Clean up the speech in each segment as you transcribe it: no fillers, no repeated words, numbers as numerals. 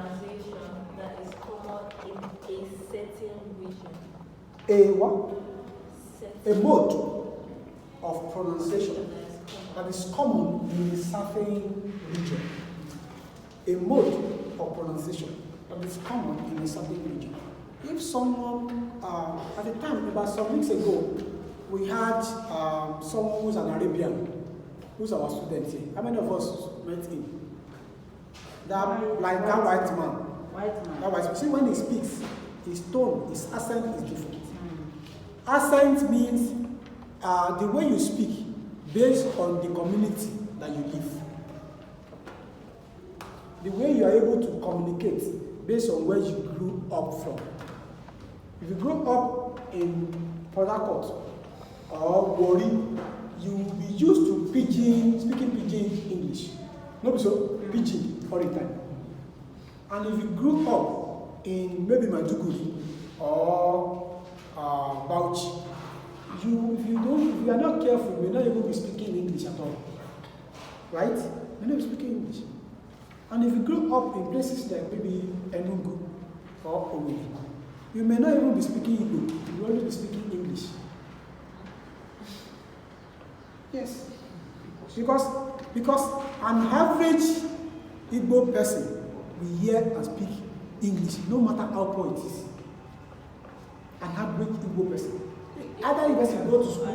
pronunciation that is common in a certain region. A what? A mode of pronunciation that is common in a certain region. A mode of pronunciation that is common in a certain region. If someone, at the time, about some weeks ago, we had someone who's an Arabian, who's our student here. How many of us met him? That white man. That white man. See, when he speaks, his tone, his accent is different. Accent means the way you speak based on the community that you live. The way you are able to communicate based on where you grew up from. If you grew up in Port Harcourt or Warri, you will be used to speaking pidgin English. No, so pidgin all the time. And if you grew up in maybe Maiduguri or Bauchi, if you are not careful, you will not even be speaking English at all. Right? You will not be speaking English. And if you grew up in places like maybe Enugu or Owerri, you may not even be speaking Igbo, you will only be speaking English. Yes. Because an average Igbo person will hear and speak English, no matter how poor it is. An average Igbo person. Either you go to school. You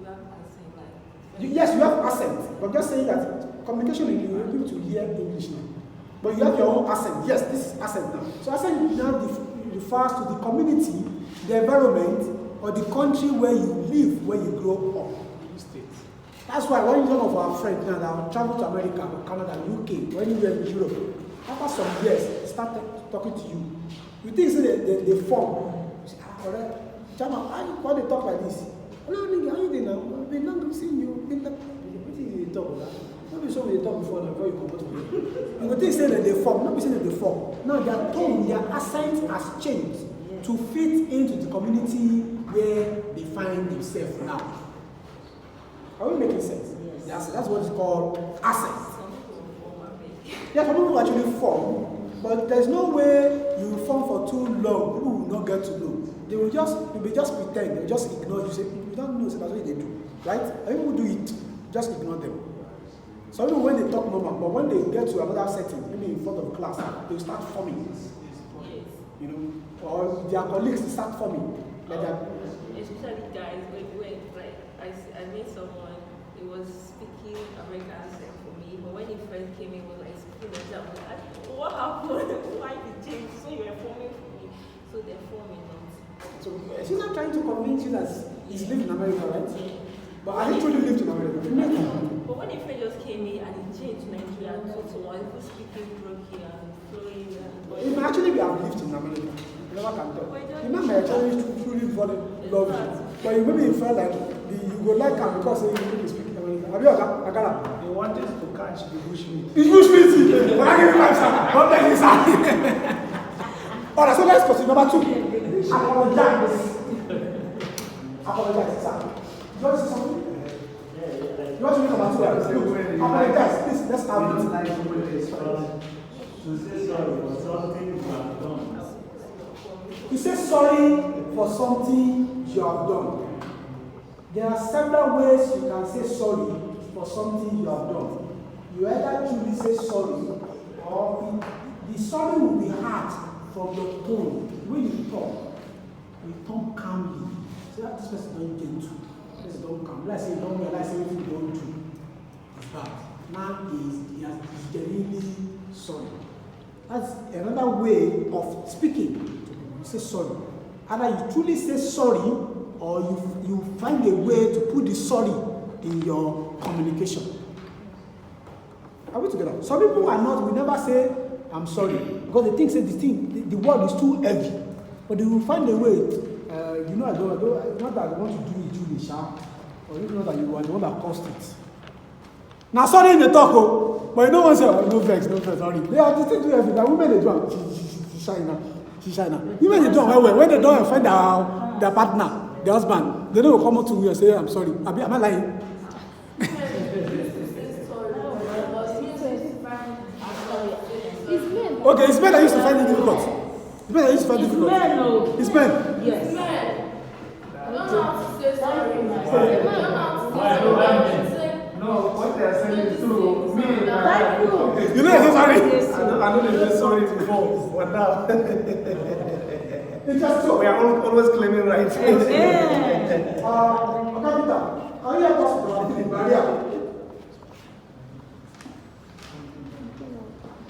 have accent like. Yes, you have accent, but just saying that communication you are able to hear English now. But you have your own accent. Yes, this is accent now. So accent now refers to the community, the environment, or the country where you live, where you grow up. That's why when some of our friends now that travel to America, or Canada, UK, or anywhere in Europe, after some years, they start talking to you. You think they form. You say, alright, Chama, why they talk like this? Hello, nigga, how you doing now? I've been long seeing you. What is they talk about? Not be so they talk before now, before you come to me. You would think say that they form, not be saying that they form. No, their tone, their accent has changed to fit into the community where they find themselves now. Are we making sense? Yes. That's what is called accent. Yeah, some people actually form, but there's no way you will form for too long. People will not get to know. They will just pretend, they will just ignore you. Say, you don't know, so that's what they do. Right? And people do it, just ignore them. Some people when they talk normal, but when they get to another setting, maybe in front of class, they will start forming. You know, or their colleagues start forming. Like especially guys, when like I met someone, he was speaking American accent for me, but when he first came in, he was like speaking Nigerian. I was like, what happened? Why did you change? So you were forming for me. So they're forming it. So she's not trying to convince you that he's living in America, right? But I literally lived in America. But when a friend just came in and he changed Nigeria to one who speaking broken and flowing. It may actually be have lived in America. You never can tell. You know, may actually truly love you. But you maybe felt like you go like him because he really speaking American. Have you got They wanted to catch the bushmeat. It's bushmeat! But I give you 5 stars. Don't take this out. Alright, so let's proceed. Number 2. Apologize. Apologize, sir. You want to say something? You want to read number 2? Apologize. Please, let's have it. To say sorry for something you have done. You say sorry for something you have done. There are several ways you can say sorry for something you have done. You either truly say sorry, or the sorry will be hard from your tone. When you talk calmly. Say that this person don't get to. This person don't calm. Let's say you don't realize anything you don't do. It's bad. Now he's genuinely sorry. That's another way of speaking to people. You say sorry. Either you truly say sorry, or you find a way to put the sorry in your communication. Are we together? Some people are not, will never say, I'm sorry, because they think the word is too heavy. But they will find a way. Not that I want to do it, Julie, or you know that you are the one that caused it. Now, sorry in the talk, but you don't want to say, no vex, sorry. They are the thing to everything. That women, they do. She's shy now. Women, they do when they don't offend their partner, their husband, they don't come up to me and say, I'm sorry. Am I lying? It's men Okay, it's men that used to find it difficult. It's men that used to find it difficult. Men, no. It's men. Yes. Men. I don't know how to say sorry. Thank you, I my don't know how to say sorry. No, what they are saying is true. Me, Thank you. You know, I'm sorry. I know they said sorry before, but now It's just so. we are always claiming rights. Amen. Capita, can you help us with the barrier?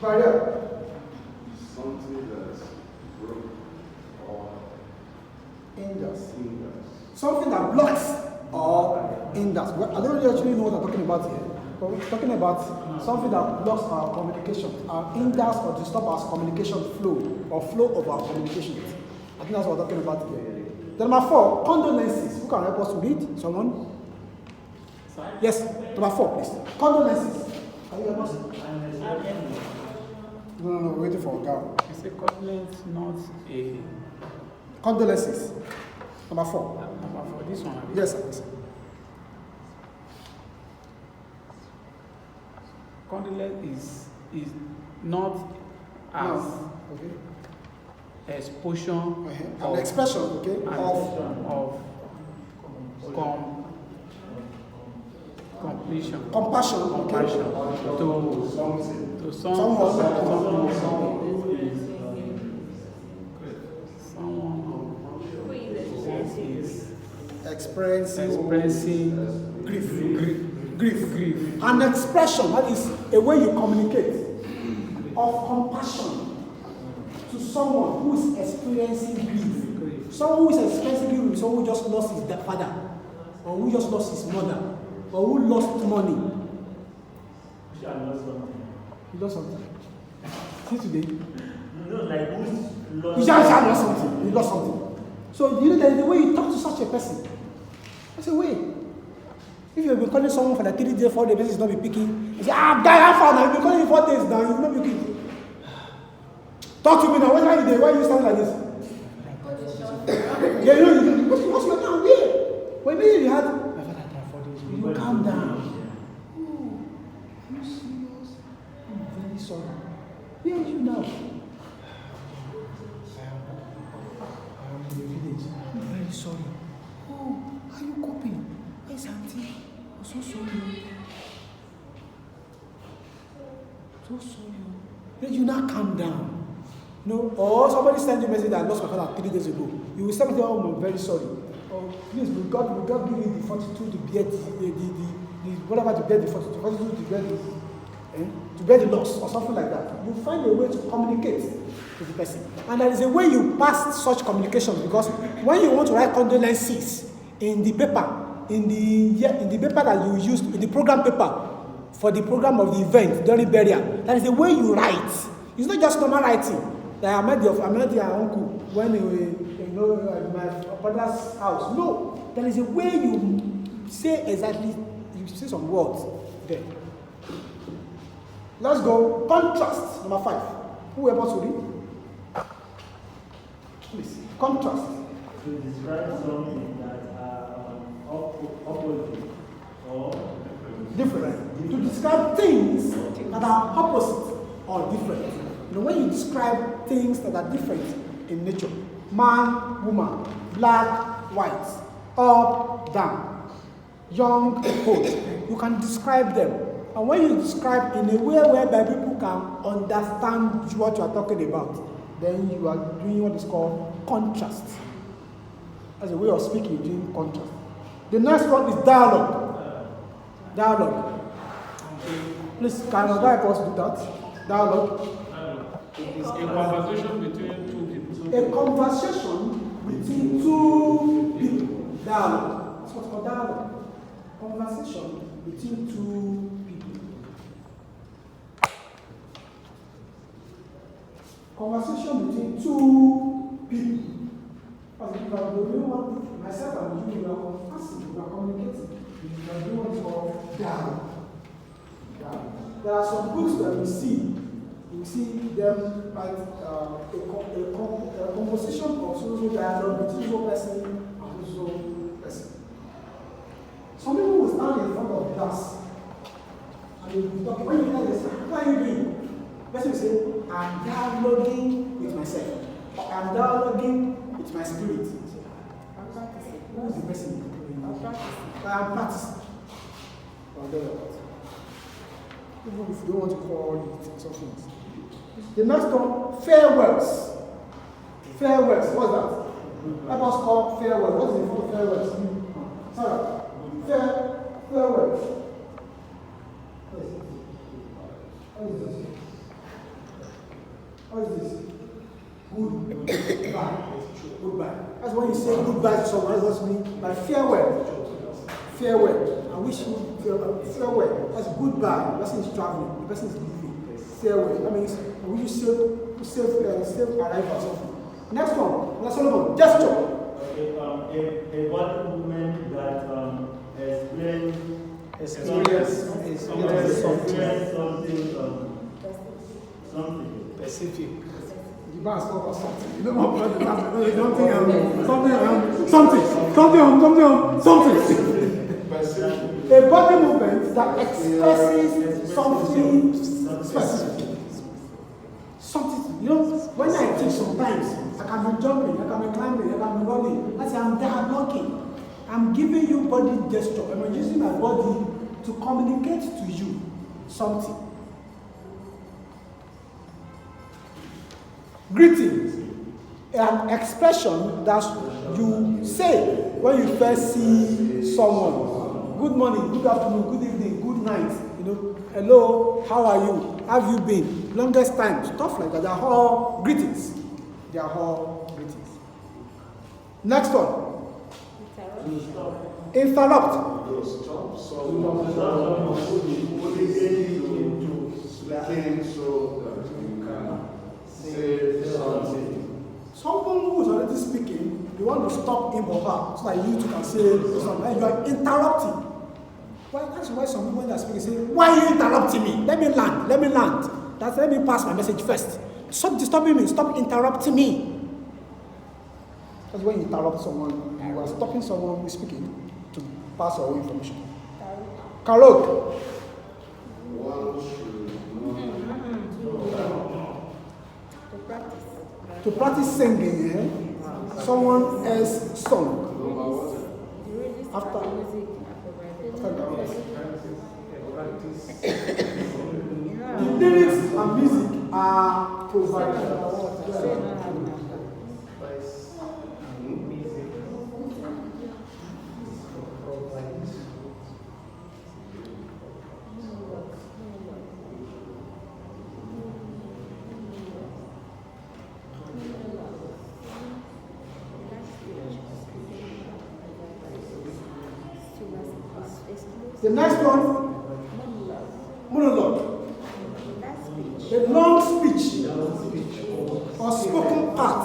Barrier. Something that's broke or Hinders. hinders. Something that blocks or hinders. Well, I don't really actually know what I'm talking about here. But we're talking about something that blocks our communication, hinders or disturb our communication flow or flow of our communication. I think that's what we're talking about here. Then number 4, condolences. Who can help us to read? Someone? Yes, number 4, please. Condolences. Can you help us? No, we're waiting for a girl. It's a condolence, not a Condolences. Number 4. number for this one. Yes, sir. Yes, sir. Condolence is not as No. Okay. exposure An expression, okay, of completion, compassion, okay, compassion to someone who is expressing grief. An expression, that is a way you communicate of compassion to someone who is experiencing grief. Someone who is experiencing grief is someone who just lost his father, or who just lost his mother, or who lost money. He lost something. See today? No, like who's lost? He just lost something. He lost something. So you know there is a way you talk to such a person. There's a way. If you've been calling someone for like 3 days, 4 days, the person is not be picking. You say, I'm dying, I'm fine. You've been calling me 4 days now. You've not been picking. Talk to me now. Why are you there? Why are you standing like this? Yeah, you know, what's your name? Yeah. When you had, my father died 4 days ago. You calm down. Oh, are you serious? I'm very sorry. Where are you now? I am in the village. I'm very sorry. Oh, are you coping? Where's auntie? I'm so sorry. So sorry. Then you now calm down. No, or somebody send you a message that I lost my father 3 days ago. You will send me, oh, I'm very sorry. Oh, please, will God give you the fortitude to bear the whatever to bear the fortitude to bear the loss or something like that. You find a way to communicate with the person. And there is a way you pass such communication, because when you want to write condolences in the paper, in the paper that you use, in the program paper for the program of the event during burial, there is a way you write. It's not just normal writing. Like I met your uncle when at my father's house. No, there is a way you say exactly. You say some words there. Let's go. Contrast, number 5. Who able to read? Please. Contrast. To describe something that are opposite or Different. To describe things that are opposite or different. You know, when you describe things that are different in nature, man, woman, black, white, up, down, young, old, you can describe them. And when you describe in a way whereby people can understand what you are talking about, then you are doing what is called contrast. As a way of speaking, doing contrast. The next one is dialogue. Dialogue. Please, can I help us do that? Dialogue. It's a conversation between two people. A conversation between two people. Dialogue. That's what's called dialogue. Conversation between two people. Conversation between two people. As if myself and you, we are conversing, we are communicating. We are doing what is called dialogue. There are some books that we see. We see them like a composition of social dialogue between so person and so person. Some people will stand in front of class and they will be talking. When you tell them, what are you doing? But person will say, I'm dialoguing with myself. Or I'm dialoguing with my spirit. Who is the person? I'm practicing. Even if you don't want to call it something else. The next one, farewells. Farewells, what's that? Let us call farewell. What is the full farewells? Sorry. Farewells. What is this? What is this? Goodbye. Goodbye. That's when you say goodbye to someone, what's mean by farewell. Farewell. I wish you farewell. That's goodbye. The person is traveling. The person is leaving. Farewell. That means I wish you safe arrival or something. Next one. Let's Solomon. Gesture. A body movement that Experience something Specific. You must talk about something. You know what? Something. A body movement that expresses something specific. Something. You know, when I teach sometimes, I can be jumping, I can be climbing, I can be running. I say I'm dialoguing. I'm giving you body gesture. I'm using my body to communicate to you something. Greetings, an expression that you say when you first see someone. Good morning, good afternoon, good evening, good night. You know, hello, how are you? How have you been? Longest time, stuff like that. They are all greetings. They are all greetings. Next one. Interrupt. Stop someone from speaking so that you can say something. Someone who is already speaking, you want to stop him or her so that you too can say something. And you are interrupting. Why? That's why some people when they are speaking say, "Why are you interrupting me? Let me land. Let me land. That's let me pass my message first. Stop disturbing me. Stop interrupting me." That's when you interrupt someone. You are stopping someone who is speaking to pass your own information. Karaoke. One should To practice singing, someone else song. After the lyrics and music are provided. The next one, monologue. A long speech or spoken part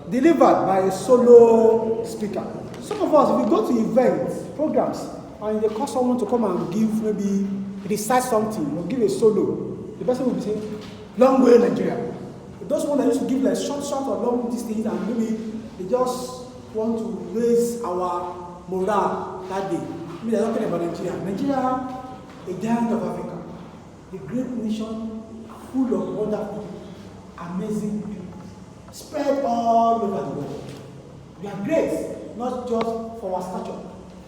delivered by a solo speaker. Some of us, if we go to events, programs, and they call someone to come and give, maybe recite something or give a solo, the person will be saying, "Long way, Nigeria." Those ones that used to give like short or long these things, and maybe they just want to raise our morale that day. I mean, they're talking about Nigeria. Nigeria, a giant of Africa, a great nation full of wonderful, amazing people, spread all over the world. We are great, not just for our stature.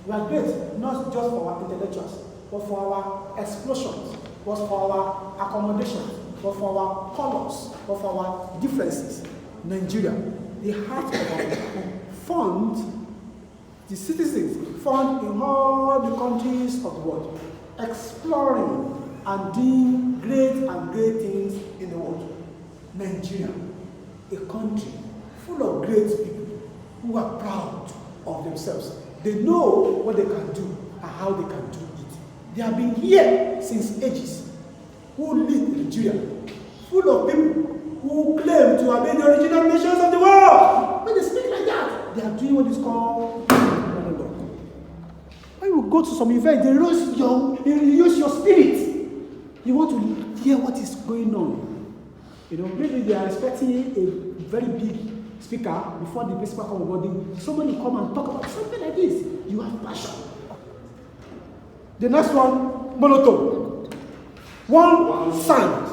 We are great, not just for our intellectuals, but for our explosions, but for our accommodations, but for our colors, but for our differences. Nigeria, the heart of our people, fund the citizens found in all the countries of the world, exploring and doing great things in the world. Nigeria, a country full of great people who are proud of themselves. They know what they can do and how they can do it. They have been here since ages, who lead Nigeria, full of people who claim to have been the original nations of the world. When they speak like that, they are doing what is called monologue. When you go to some event, they use your spirit. You want to hear what is going on. You know, maybe they are expecting a very big speaker before the speaker comes about. Somebody come and talk about something like this. You have passion. The next one, monotone. One sound,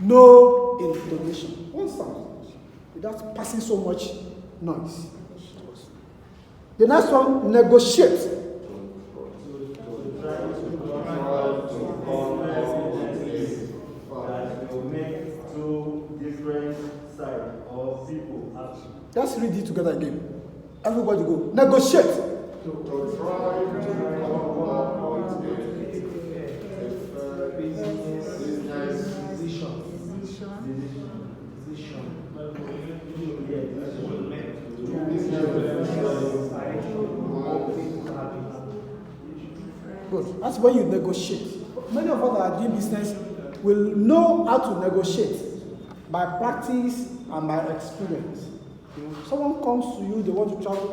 no intonation. One sound, without passing so much noise. The next one, negotiate. That will make two different sides or people happy. Let's read it together again. Everybody go. Negotiate. To try to come up with a business Good. That's when you negotiate. Many of us that are doing business will know how to negotiate by practice and by experience. Someone comes to you, they want to travel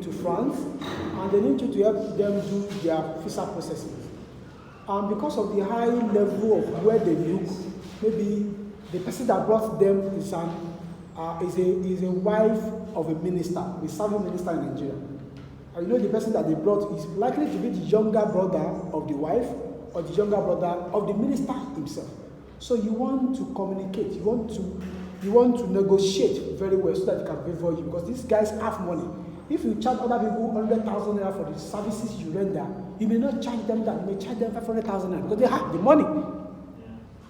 to France, and they need you to help them do their visa processing. And because of the high level of where they look, maybe the person that brought them is a wife of a minister, a serving minister in Nigeria. And you know the person that they brought is likely to be the younger brother of the wife or the younger brother of the minister himself. So you want to communicate, you want to negotiate very well so that you can favor you, because these guys have money. If you charge other people 100,000 naira for the services you render, you may not charge them that, you may charge them 500,000 naira because they have the money.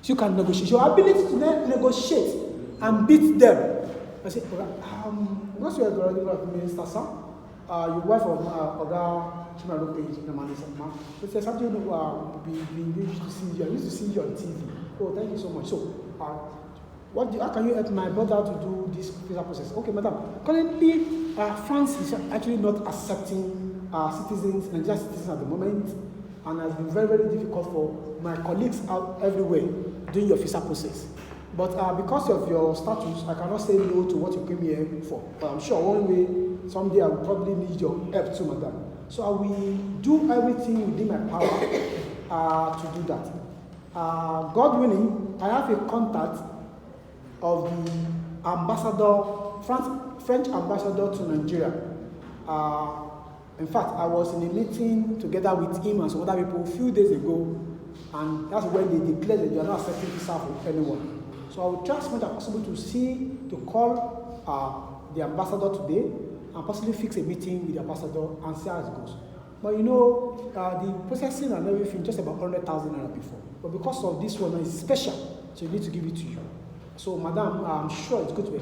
So you can negotiate. Your ability to negotiate and beat them. I say, what's your minister, sir? Your wife of Oga Chimaro Page, the man is a man. But there's something we used to see you. I used to see you on TV. Oh, thank you so much. So, how can you help my brother to do this visa process? Okay, madam. Currently, France is actually not accepting citizens, Nigerian citizens at the moment, and has been very, very difficult for my colleagues out everywhere doing your visa process. But because of your status, I cannot say no to what you came here for. But I'm sure one way, someday I will probably need your help too, madam. So I will do everything within my power to do that. God willing, I have a contact of the ambassador, French ambassador to Nigeria. In fact, I was in a meeting together with him and some other people a few days ago, and that's when they declared that they are not accepting visa for anyone. So I will try as much as possible to call the ambassador today and possibly fix a meeting with the ambassador and see how it goes. But you know, the processing and everything just about 100,000 naira before. But because of this one, it's special, so you need to give it to you. So, madam, I'm sure it's going to be a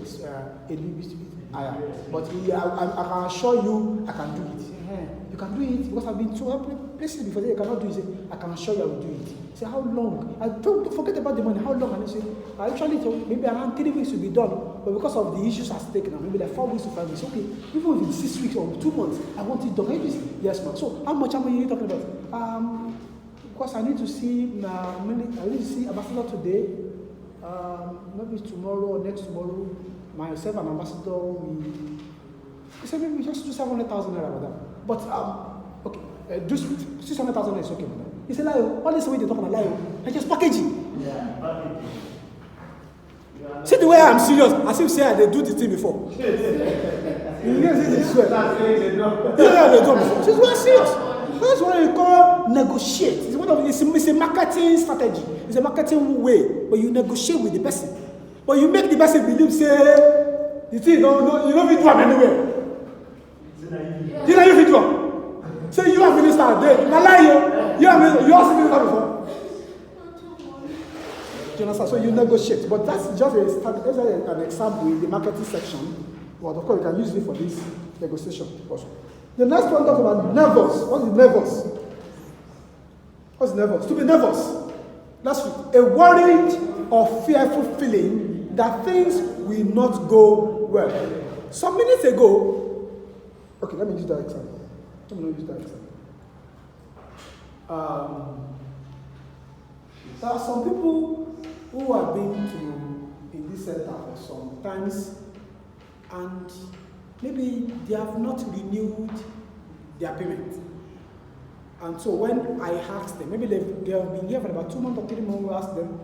little bit higher. But I can assure you, I can do it. You can do it because I've been to places before. You cannot do it. I can assure you I will do it. Say, how long? I don't forget about the money. How long? And I say, actually, maybe around 3 weeks will be done. But because of the issues at stake now, maybe like 4 weeks to 5 weeks. Okay, even if it's 6 weeks or 2 months, I want it done. Can you say, yes, ma'am. So, how much are you talking about? Because I need to see ambassador today. Maybe tomorrow or next tomorrow, myself and ambassador he said maybe just do 700,000 naira, madam. But okay, do 600,000 naira is okay, madam. He said, "Lie, all this way they talk about lie, I just packaging." Yeah, packaging. See the way I'm serious, as if say they do the thing before. You guys see this sweat? Yeah, they do before. So it's serious. That's what we call negotiate. It's a marketing strategy. It's a marketing way, but you negotiate with the person. But you make the person believe, say, you think, no, you don't fit do them anywhere. You know you fit do them. Say you have minister there. Now lie you also minister before. Do you understand? So you negotiate. But that's just an example in the marketing section. But of course, you can use it for this negotiation also. The next one talks about nervous. What is nervous? What's nervous? To be nervous. That's a worried or fearful feeling that things will not go well. Some minutes ago, okay, let me use that example. There are some people who have been in this center for some times, and maybe they have not renewed their payment. And so when I ask them, maybe they have been here for about 2 months or 3 months, I ask them,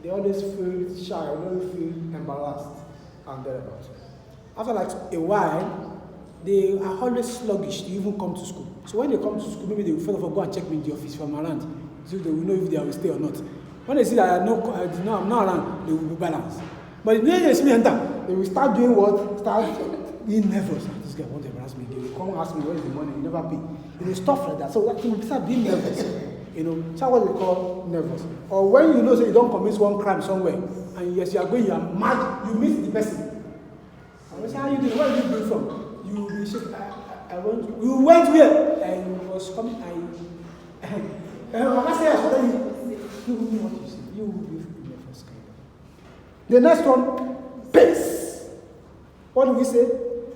they always feel shy, always feel embarrassed, and thereabout. After like a while, they are always sluggish to even come to school. So when they come to school, maybe they will first of all go and check me in the office from around. So they will know if they will stay or not. When they see that I'm not around, they will be balanced. But if they see me enter, they will start doing what? Start being nervous. This guy won't embarrass me. They will come ask me, where is the money? You never pay. You know, stuff like that. So that will start being nervous. You know, that's what we call nervous. Or when you know say you don't commit one crime somewhere, and yes, you are going, you are mad, you meet the person. I will say, how you doing? Where did you bring from? You will say, we went where? And he was coming, I say, you will know what you say. You will be nervous. The next one, pace. What do we say?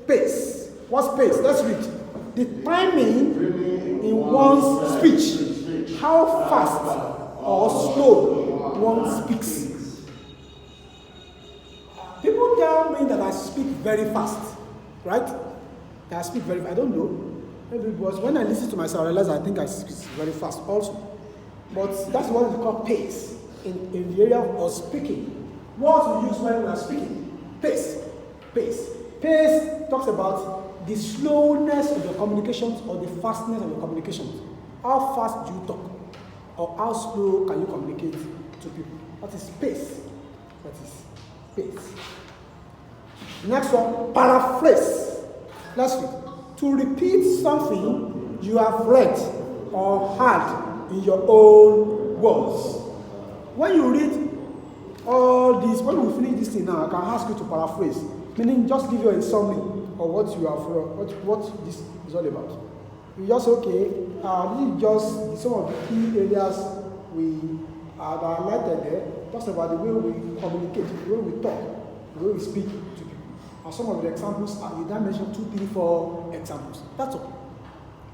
Pace. What's pace? Let's read. The timing in one's speech. How fast or slow one speaks. People tell me that I speak very fast, right? That I speak very fast. I don't know. Maybe because when I listen to myself, I realize I think I speak very fast also. But that's what we call pace in the area of speaking. What we use when we are speaking. Pace. Pace. Pace talks about the slowness of your communications or the fastness of your communications. How fast do you talk? Or how slow can you communicate to people? That is pace. That is pace. Next one, paraphrase. Let's read. To repeat something you have read or heard in your own words. When you read all this, when we finish this thing now, I can ask you to paraphrase. Meaning just give you a summary of what you have, what this is all about. You just okay. This is just some of the key areas we have highlighted there. Talks about the way we communicate, the way we talk, the way we speak to people. And some of the examples, we then mentioned 2, 3, 4 examples. That's all.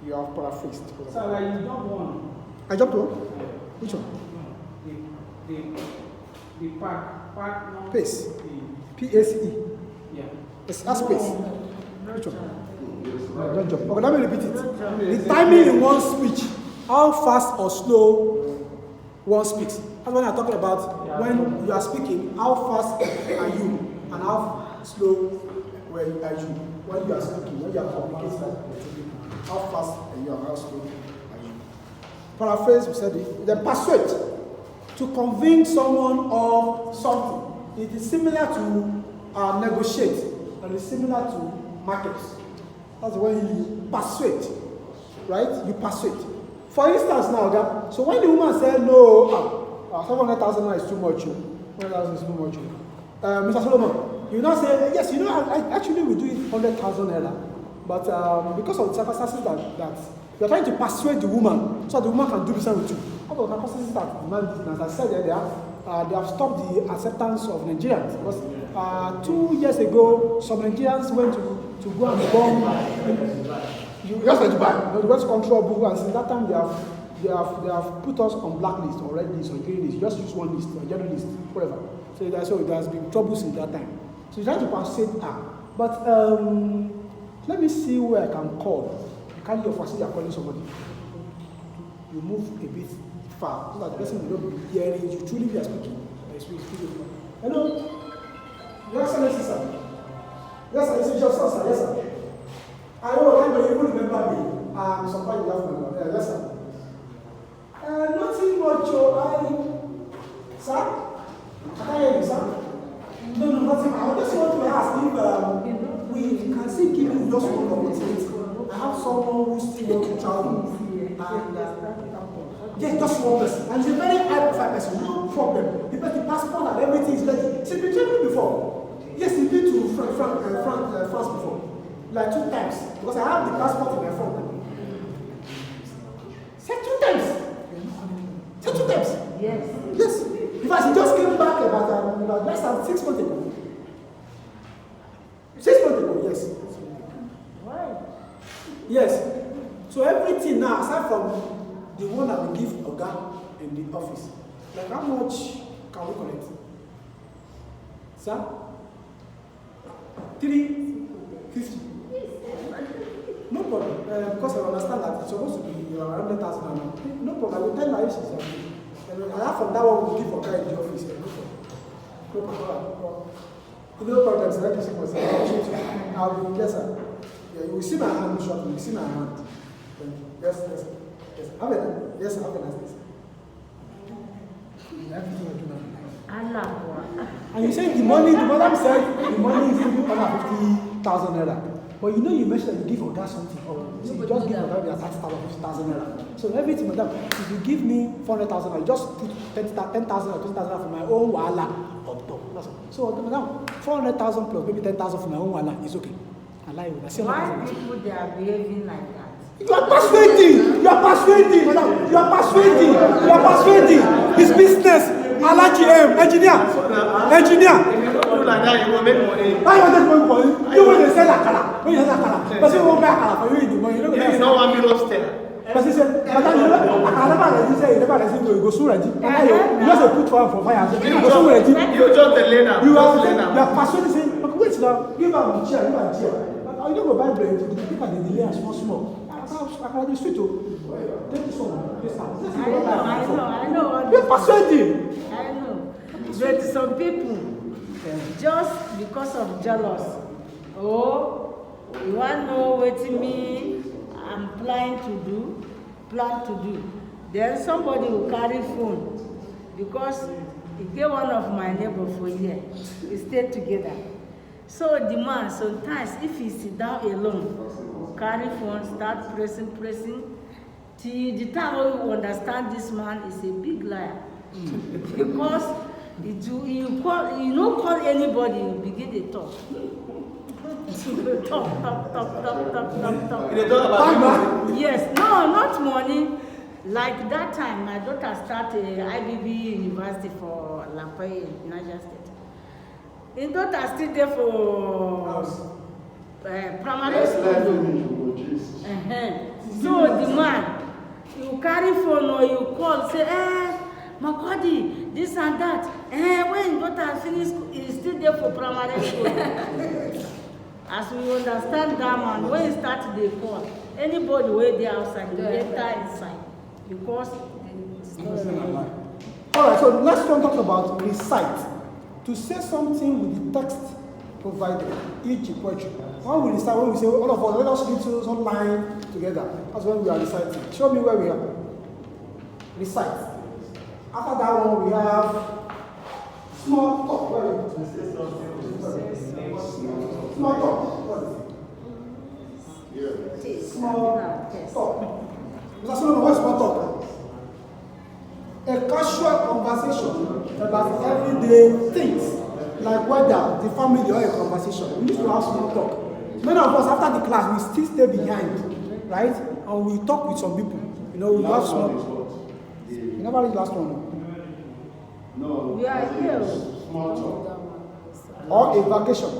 You have paraphrased. So like you don't want. I jumped one. Which one? The part no, Pace. the- P-A-C-E. Yeah. It's a space. Which one? Don't jump. Okay, let me repeat it. The timing in one speech, how fast or slow one speaks. That's what I'm talking about. When you are speaking, how fast are you and how slow are you when you are speaking, when you are communicating to people. How fast are you and how slow are you? Paraphrase, we said it. Then persuade. To convince someone of something. It is similar to negotiate and it's similar to markets. That's when you persuade, right? You persuade. For instance, now, okay, so when the woman said, no, 700,000 is too much, 100,000 is too much. Mr. Solomon, you now say, yes, you know, I actually will do it 100,000 naira. But because of the circumstances that you're trying to persuade the woman so the woman can do business with you. All of the circumstances that demand, as I said earlier, they have stopped the acceptance of Nigerians. Because 2 years ago, some Nigerians went to go and bomb. Just like Dubai. They went to control Bugu, and since that time they have put us on blacklist or red list or green list. Just use one list or yellow list, whatever. So there has been trouble since that time. So you try to persuade her. But let me see where I can call. You can't do a you're calling somebody. You move a bit far so that the person will not be hearing you. Truly be speaking. Hello? Your Excellency, sir. Yes, sir. This is your son, sir. Yes, sir. I know, I even remember me. Somebody you have remember. Yes, sir. Nothing much, sir? I can't hear you, sir. No, nothing. I just want to ask if we can still give you just one opportunity. I have someone who still wants to travel. And yes, just one person. And he's a very high profile person, no problem. Because the passport and everything is ready. She's been traveling before. Yes, he's been to France before. Like 2 times. Because I have the passport in my phone. Said 2 times. Said 2 times. Yes. Yes. In fact, he just came back about less than 6 months ago. 6 months ago, yes. Why? Yes. So everything now, aside from the one that we give Oga in the office, like how much can we collect? Sir? 350. No problem. Because I understand that it's supposed to be around 100,000. No problem. I will tell my issues. I have from that one we give Oga in the office. No problem. No problem, sir. Thank you so much, sir. I will, yes, sir. Yeah, you will see my hand short. You will see my hand. Thank you. Yes, yes. Yes, have a nice day. Everything you do now. Allah. And you say the money, the madam said the money is even 150,000 naira. But you know you mentioned that you give Oga something, or you just give Oga your 30,000 naira. So everything, madam, if you give me 400,000, I just put 10,000 or 20,000 for my own wala on top. So madam, 400,000 plus maybe 10,000 for my own wala is okay. I lie with that. Why people they are behaving like that? You are persuading, madam, you are persuading. It's business. Alaji engineer. If you don't do like that, you will make money. Why you want to make money? You want to sell akara. When you sell akara, but you won't buy akara for you in the money. You know If it's not 1 million step. but he said, madam, you never ready. Say you never ready. You go soon ready. You just put fire for fire. You go soon ready. You just the learner. You are persuading saying, okay, wait now. Give her the chair. You don't go buy bread. You can delay and small. I can sweet to take this one. I know. You're persuading. I know. But some people, just because of jealous, you want to know what me I'm planning to do. Then somebody will carry phone because he get one of my neighbor for a year. We stay together. So the man sometimes if he sit down alone, carry phone, start pressing, till the time when you understand this man is a big liar. Because you call anybody, you begin to talk. talk. You don't talk about money. Yes, no, not money. Like that time, my daughter started IBB University for Lampai, Niger State. His daughter still there for primary school. So the man, you carry phone or you call, say, Makodi, this and that. When daughter finish, he's still there for primary school. As we understand that man, when he start the call, anybody way there outside, you enter inside. Because Alright, so let's talk about recite. To say something with the text provided, e.g. poetry. When we recite, when we say all of us, let us read some line together. That's when we are reciting. Show me where we are. Recite. After that one, we have small talk. Where are you? Small talk. What is it? Small talk. Mr. Solomon, what is small talk? A casual conversation about everyday things, like weather, the family, or a conversation. We need to have small talk. Many of us, after the class, we still stay behind, right? And we talk with some people. You know, we have small talk. You never read the last one? No. we are here. Small talk. Or a vacation.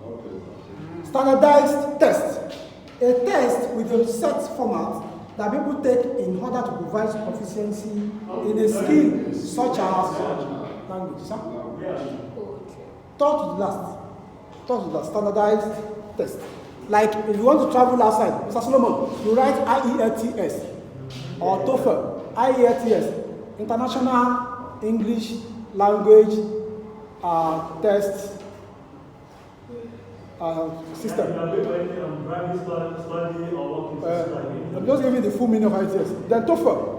Okay. Standardized test. A test with a set format that people take in order to provide proficiency in a skill such as language. Third to the last, standardized test. Like if you want to travel outside, Mr. Solomon, you write IELTS or TOEFL, IELTS, International English Language Test system. I'm just giving the full meaning of IELTS. Then TOEFL,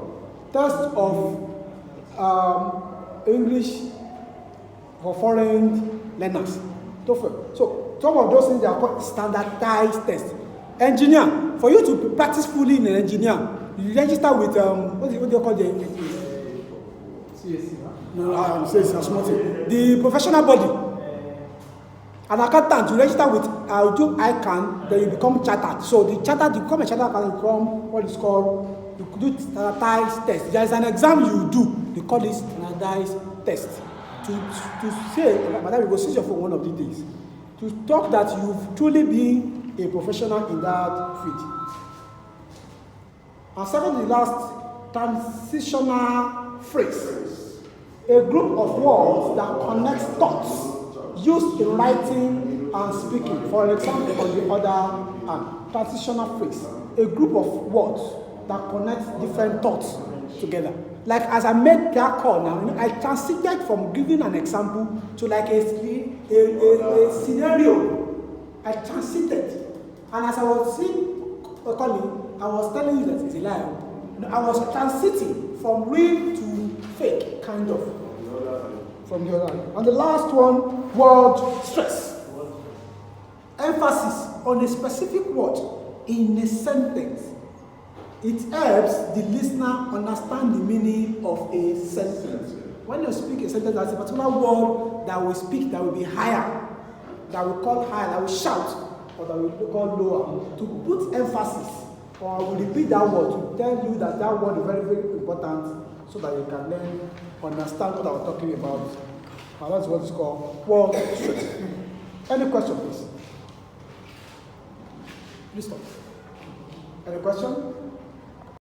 test of English for foreign learners. TOEFL. So some of those things they are called standardized tests. Engineer, for you to practice fully in an engineer, you register with what do you call the CSC? No, CSC, small thing. The professional body. An accountant, you register with ICANN, then you become chartered. So the chartered, you become a chartered accountant, you become what is called, you could do standardized test. There is an exam you do, they call it standardized test. To say, madam, you go see your phone one of these days. To talk that you've truly been a professional in that field. And second to the last, transitional phrase. A group of words that connect thoughts used in writing and speaking. For example, on the other hand, transitional phrase. A group of words that connect different thoughts together. Like as I made that call now, I transited from giving an example to like a scenario. I transited. And as I was calling, I was telling you that it's a lie. I was transiting from real to fake. kind of, The other thing. from the other. And the last one, word stress. Emphasis on a specific word in a sentence. It helps the listener understand the meaning of a sentence. When you speak a sentence, there's a particular word that will speak that will be higher, that will call higher, that will shout, or that will call lower. To put emphasis, or I will repeat that word to tell you that that word is very, very important so that you can then understand what I was talking about. And that's what is called word stress. Any question, please? Please stop. Any question?